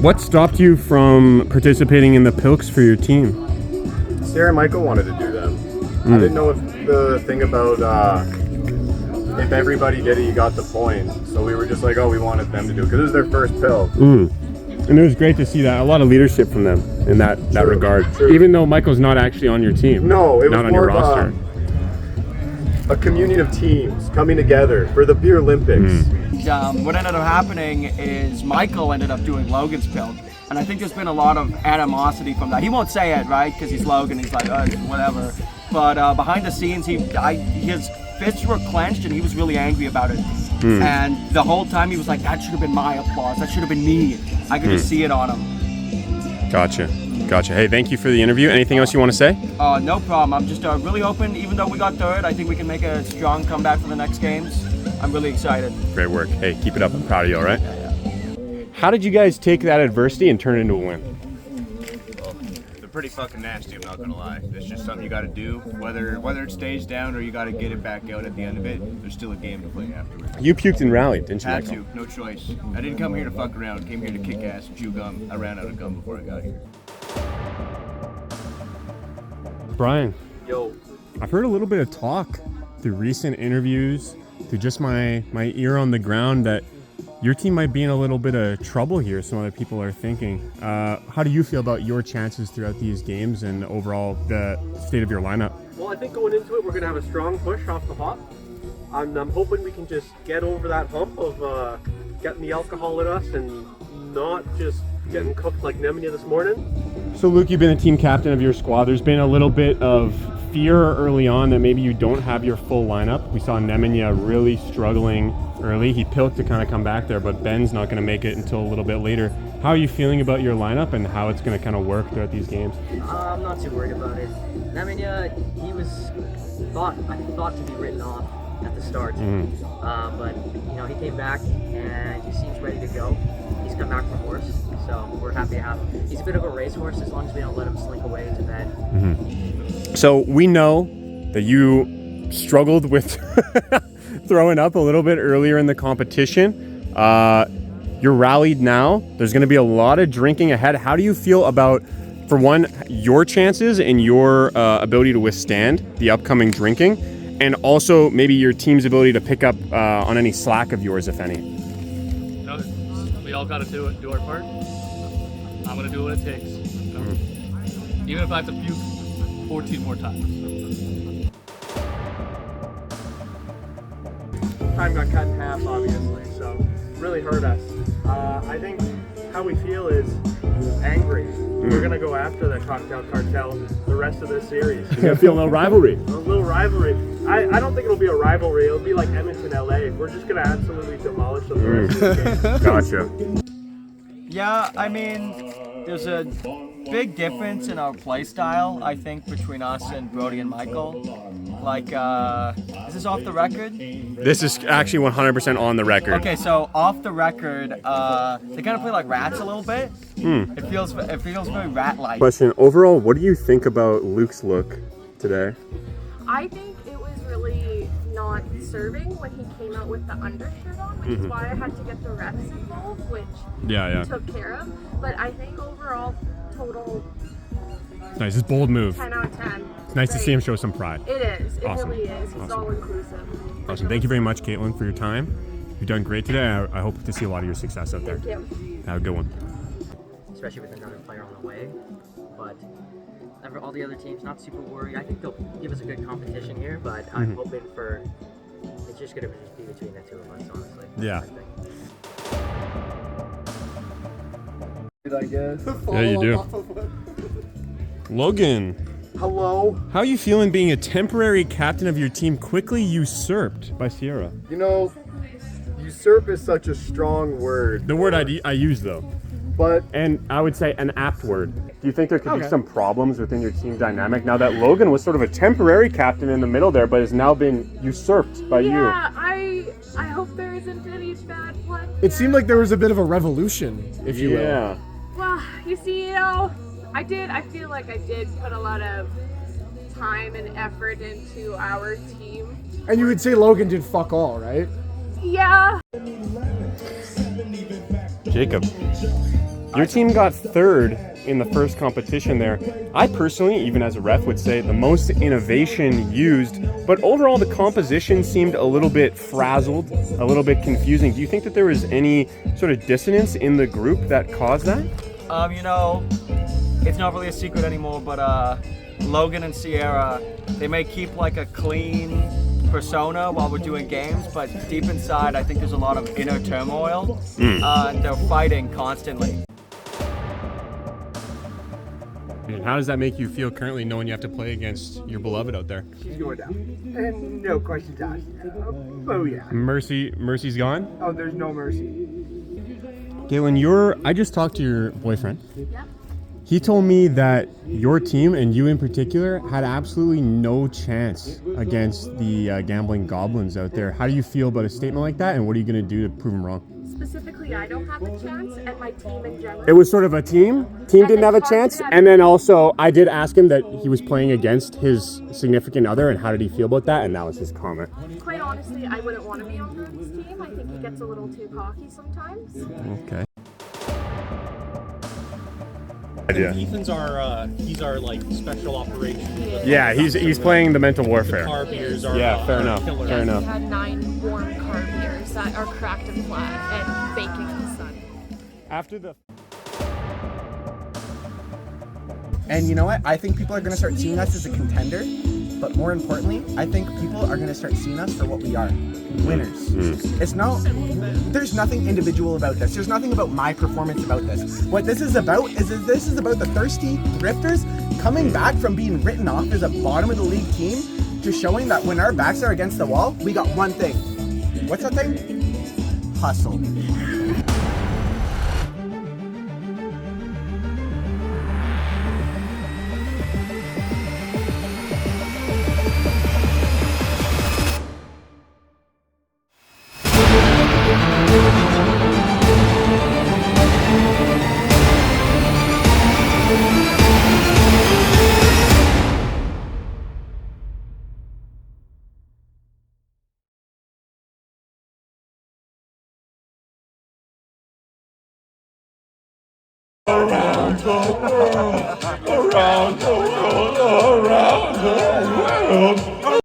What stopped you from participating in the Pilks for your team? Sarah and Michael wanted to do them. I didn't know if the thing about if everybody did it, you got the point. So we were just like, oh, we wanted them to do it because it was their first pill. And it was great to see that. A lot of leadership from them in that regard. True. Even though Michael's not actually on your team. No, it was not on more your roster. A community of teams coming together for the Beerlympics. What ended up happening is Michael ended up doing Logan's pill. And I think there's been a lot of animosity from that. He won't say it, right? Because he's Logan, he's like, oh, whatever. But behind the scenes, his fists were clenched and he was really angry about it. And the whole time he was like, that should have been my applause. That should have been me. I could just see it on him. Gotcha. Hey, thank you for the interview. Anything else you want to say? No problem. I'm just really hoping, even though we got third, I think we can make a strong comeback for the next games. I'm really excited. Great work. Hey, keep it up. I'm proud of you, all right? How did you guys take that adversity and turn it into a win? They're pretty fucking nasty, I'm not gonna lie. It's just something you gotta do. Whether it stays down or you gotta get it back out at the end of it, there's still a game to play afterwards. You puked and rallied, didn't you, Had Michael? to, no choice. I didn't come here to fuck around, came here to kick ass and chew gum. I ran out of gum before I got here. Brian. Yo. I've heard a little bit of talk through recent interviews, through just my ear on the ground, that your team might be in a little bit of trouble here, some other people are thinking. How do you feel about your chances throughout these games and overall the state of your lineup? Well, I think going into it, we're going to have a strong push off the hop. I'm hoping we can just get over that hump of getting the alcohol in us and not just getting cooked like Nemanja this morning. So Luke, you've been the team captain of your squad. There's been a little bit of fear early on that maybe you don't have your full lineup. We saw Nemanja really struggling early. He pilked to kind of come back there, but Ben's not going to make it until a little bit later. How are you feeling about your lineup and how it's going to kind of work throughout these games? I'm not too worried about it. Nemanja, he was thought to be written off at the start, but he came back and he seems ready to go. He's come back from worse, so we're happy to have him. He's a bit of a racehorse as long as we don't let him slink away into bed. So we know that you struggled with throwing up a little bit earlier in the competition. You're rallied now. There's going to be a lot of drinking ahead. How do you feel about, for one, your chances and your ability to withstand the upcoming drinking, and also maybe your team's ability to pick up on any slack of yours, if any? We all got to do our part. I'm going to do what it takes. Even if I have to puke 14 more times. Time got cut in half, obviously, so really hurt us. I think how we feel is angry. We're going to go after the cocktail cartel the rest of this series. You're going to feel a little rivalry. A little rivalry. I don't think it'll be a rivalry. It'll be like Edmonton, LA. We're just going to absolutely demolish them the rest of the game. Gotcha. Yeah, I mean, there's a big difference in our play style, I think, between us and Brody and Michael. Like, is this off the record? This is actually 100% on the record. Okay, so off the record, they kind of play like rats a little bit. It feels very rat-like. Question, overall, what do you think about Luke's look today? I think it was really not serving when he came out with the undershirt on, which is why I had to get the refs involved, which Yeah. he took care of. But I think overall, total Nice, it's a bold move. 10 out of 10. It's nice to see him show some pride. It is. It Awesome. really is. He's Awesome. all inclusive. Awesome. Thank you very much, Caitlin, for your time. You've done great today. I hope to see a lot of your success out there. Thank you. Have a good one. Especially with another player on the way. But all the other teams, not super worried. I think they'll give us a good competition here, but I'm hoping for it's just going to be between the two of us, honestly. Yeah. I guess. Yeah, you do. Logan, Hello. how are you feeling being a temporary captain of your team quickly usurped by Sierra? You know, usurp is such a strong word. The word I use, though. But And I would say an apt word. Do you think there could be some problems within your team dynamic now that Logan was sort of a temporary captain in the middle there, but has now been usurped by you? Yeah, I hope there isn't any bad blood. It seemed like there was a bit of a revolution, if you will. Yeah. Well, you see, I feel like I did put a lot of time and effort into our team. And you would say Logan did fuck all, right? Yeah. Jacob, Your team got third in the first competition there. I personally, even as a ref, would say the most innovation used, but overall the composition seemed a little bit frazzled, a little bit confusing. Do you think that there was any sort of dissonance in the group that caused that? You know, it's not really a secret anymore, but Logan and Sierra, they may keep like a clean persona while we're doing games, but deep inside I think there's a lot of inner turmoil, and they're fighting constantly. And how does that make you feel currently knowing you have to play against your beloved out there? She's going down. And no questions asked. Oh yeah. Mercy's gone? Oh, there's no mercy. Galen, I just talked to your boyfriend. Yeah. He told me that your team, and you in particular, had absolutely no chance against the gambling goblins out there. How do you feel about a statement like that, and what are you going to do to prove him wrong? Specifically, I don't have a chance, and my team in general. It was sort of a team. Team didn't have a chance, and then also I did ask him that he was playing against his significant other, and how did he feel about that, and that was his comment. Quite honestly, I wouldn't want to be on his team. I think he gets a little too cocky sometimes. Okay. Ethan's he's our like special operations. Yeah, he's playing the mental warfare. Car beers are fair enough. killer. Fair enough. We had 9 warm car beers that are cracked and flat and baking in the sun. After the And you know what? I think people are going to start seeing us as a contender, but more importantly, I think people are going to start seeing us for what we are, winners. It's there's nothing individual about this. There's nothing about my performance about this. What this is about is about the thirsty thrifters coming back from being written off as a bottom of the league team to showing that when our backs are against the wall, we got one thing. What's that thing? Hustle. Around the world, around the world, around the world.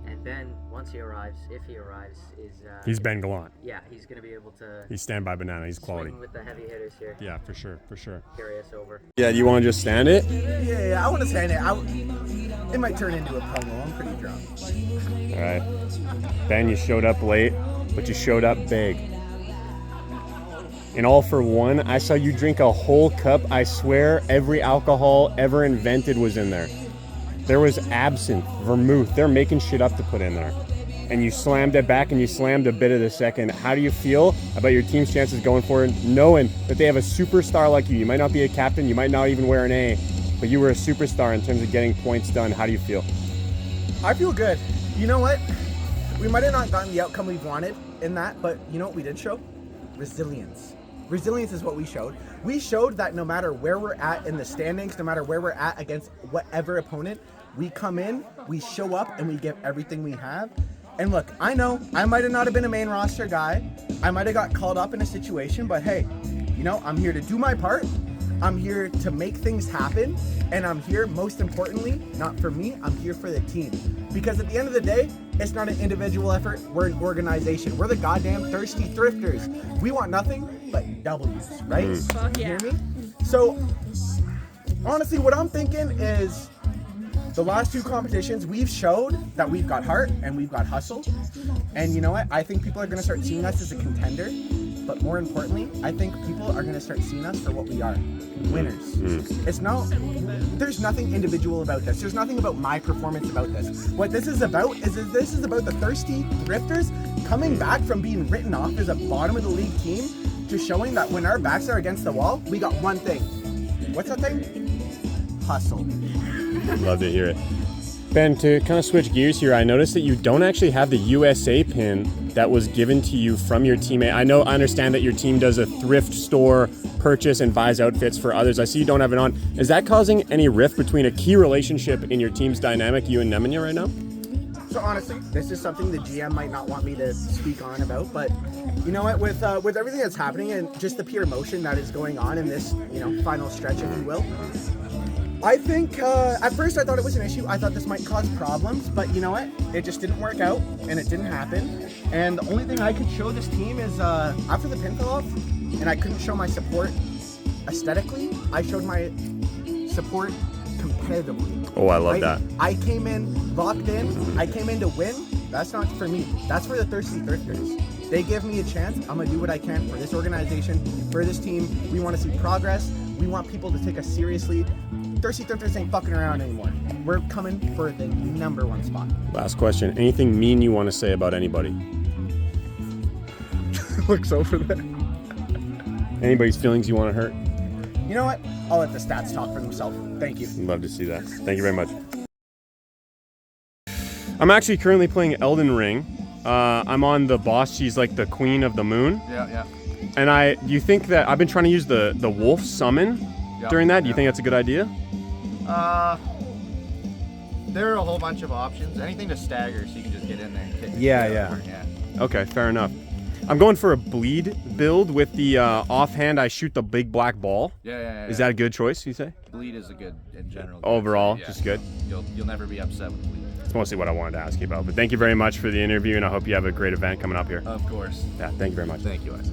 And Ben, once he arrives, if he arrives, is he's Ben Gallant. Yeah, he's gonna be able to. He's standby banana. He's quality. Swing with the heavy hitters here. Yeah, for sure. Carry us over. Yeah, do you want to just stand it? Yeah, I want to stand it. It might turn into a promo. I'm pretty drunk. All right. Ben, you showed up late, but you showed up big. In all for one, I saw you drink a whole cup. I swear every alcohol ever invented was in there. There was absinthe, vermouth. They're making shit up to put in there. And you slammed it back and you slammed a bit of the second. How do you feel about your team's chances going forward, knowing that they have a superstar like you? You might not be a captain, you might not even wear an A, but you were a superstar in terms of getting points done. How do you feel? I feel good. You know what? We might have not gotten the outcome we've wanted in that, but you know what we did show? Resilience. Resilience is what we showed. We showed that no matter where we're at in the standings, no matter where we're at against whatever opponent, we come in, we show up, and we give everything we have. And look, I know I might have not have been a main roster guy. I might have got called up in a situation, but hey, you know, I'm here to do my part. I'm here to make things happen. And I'm here, most importantly, not for me, I'm here for the team. Because at the end of the day, it's not an individual effort, we're an organization. We're the goddamn thirsty thrifters. We want nothing but W's, right? Fuck yeah. You hear me? So, honestly, what I'm thinking is the last 2 competitions, we've showed that we've got heart and we've got hustle. And you know what? I think people are going to start seeing us as a contender. But more importantly, I think people are going to start seeing us for what we are, winners. There's nothing individual about this. There's nothing about my performance about this. What this is about is about the thirsty thrifters coming back from being written off as a bottom of the league team to showing that when our backs are against the wall, we got one thing. What's that thing? Hustle. Love to hear it. Ben, to kind of switch gears here, I noticed that you don't actually have the USA pin that was given to you from your teammate. I understand that your team does a thrift store purchase and buys outfits for others. I see you don't have it on. Is that causing any rift between a key relationship in your team's dynamic, you and Nemanja, right now? So honestly, this is something the GM might not want me to speak on about, but you know what? With everything that's happening and just the pure emotion that is going on in this, final stretch, if you will, I think at first I thought it was an issue. I thought this might cause problems, but you know what? It just didn't work out, and it didn't happen. And the only thing I could show this team is after the pin fell off, and I couldn't show my support aesthetically. I showed my support competitively. Oh, I love that. I came in locked in. I came in to win. That's not for me. That's for the thirsty thirsters. They give me a chance. I'm gonna do what I can for this organization, for this team. We want to see progress. We want people to take us seriously. Thirsty thirsters ain't fucking around anymore. We're coming for the #1 spot. Last question. Anything mean you want to say about anybody? Looks over there. Anybody's feelings you want to hurt? You know what? I'll let the stats talk for themselves. Thank you. Love to see that. Thank you very much. I'm actually currently playing Elden Ring. I'm on the boss. She's like the queen of the moon. Yeah. And you think that I've been trying to use the wolf summon during that? Do you think that's a good idea? There are a whole bunch of options. Anything to stagger, so you can just get in there and kick. Yeah. Okay, fair enough. I'm going for a bleed build with the offhand. I shoot the big black ball. Yeah. Is that a good choice, you say? Bleed is a good in general. Overall, Yeah. just good. You'll never be upset with bleed. That's mostly what I wanted to ask you about. But thank you very much for the interview, and I hope you have a great event coming up here. Of course. Yeah, thank you very much. Thank you, Isaac.